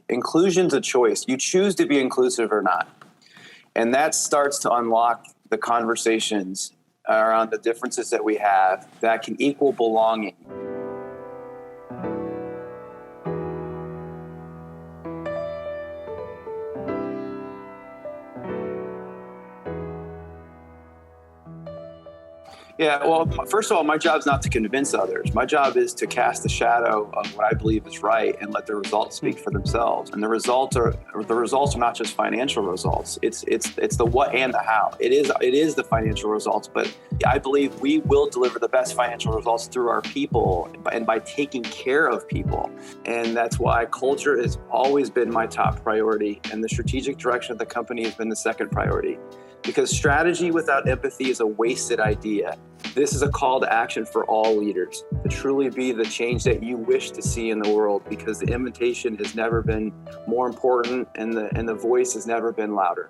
Inclusion's a choice. You choose to be inclusive or not. And that starts to unlock the conversations around the differences that we have that can equal belonging. Yeah, well, first of all, my job is not to convince others. My job is to cast the shadow of what I believe is right and let the results speak for themselves. And the results are not just financial results. It's the what and the how. It is the financial results, but I believe we will deliver the best financial results through our people and by taking care of people. And that's why culture has always been my top priority, and the strategic direction of the company has been the second priority. Because strategy without empathy is a wasted idea. This is a call to action for all leaders to truly be the change that you wish to see in the world, because the invitation has never been more important and the voice has never been louder.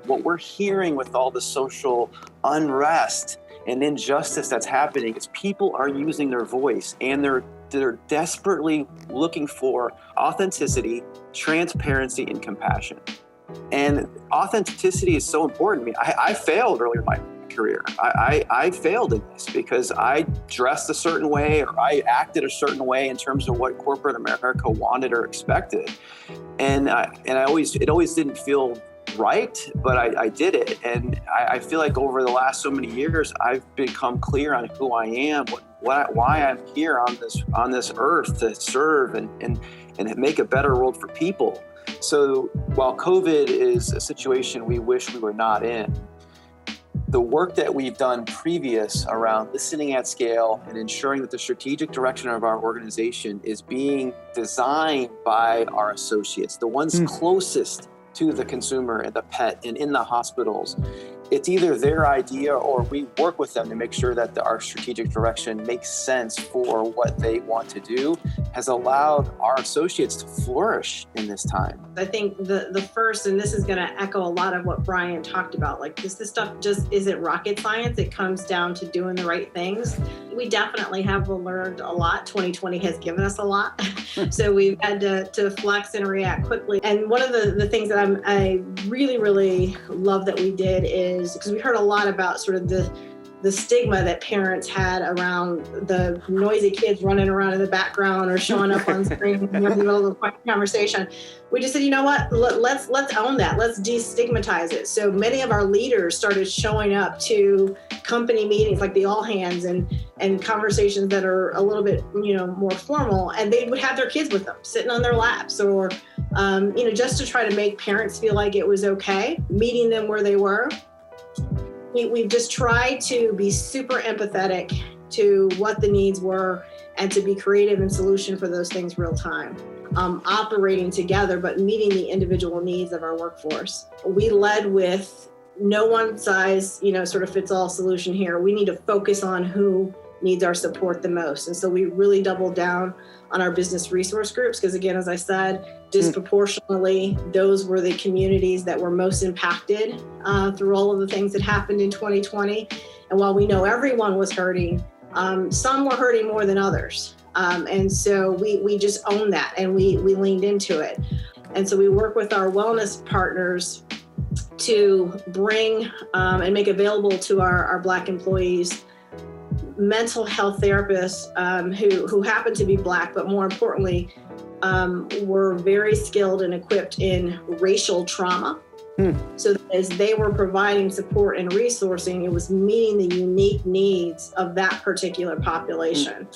What we're hearing with all the social unrest and injustice that's happening is people are using their voice, and they're desperately looking for authenticity, transparency, and compassion. And authenticity is so important. I mean, I failed earlier in my career. I failed in this because I dressed a certain way, or I acted a certain way in terms of what corporate America wanted or expected. And it always didn't feel right, but I did it. And I feel like over the last so many years, I've become clear on who I am, why I'm here on this earth to serve and make a better world for people. So while COVID is a situation we wish we were not in, the work that we've done previous around listening at scale and ensuring that the strategic direction of our organization is being designed by our associates, the ones closest to the consumer and the pet and in the hospitals. It's either their idea or we work with them to make sure that our strategic direction makes sense for what they want to do, has allowed our associates to flourish in this time. I think the first, and this is going to echo a lot of what Brian talked about, like this stuff just isn't rocket science. It comes down to doing the right things. We definitely have learned a lot. 2020 has given us a lot. So we've had to flex and react quickly. And one of the things that I really, really love that we did is, because we heard a lot about sort of the stigma that parents had around the noisy kids running around in the background or showing up on screen in the middle of the conversation. We just said, you know what, let's own that. Let's destigmatize it. So many of our leaders started showing up to company meetings like the all hands and conversations that are a little bit, more formal, and they would have their kids with them sitting on their laps or, just to try to make parents feel like it was okay, meeting them where they were. We've just tried to be super empathetic to what the needs were and to be creative and solution for those things real time, operating together, but meeting the individual needs of our workforce. We led with no one size, sort of fits all solution here. We need to focus on who needs our support the most. And so we really doubled down on our business resource groups because, again, as I said, disproportionately, those were the communities that were most impacted through all of the things that happened in 2020. And while we know everyone was hurting, some were hurting more than others. And so we just owned that and we leaned into it. And so we work with our wellness partners to bring and make available to our Black employees mental health therapists who happen to be Black, but more importantly, were very skilled and equipped in racial trauma. So that as they were providing support and resourcing, it was meeting the unique needs of that particular population.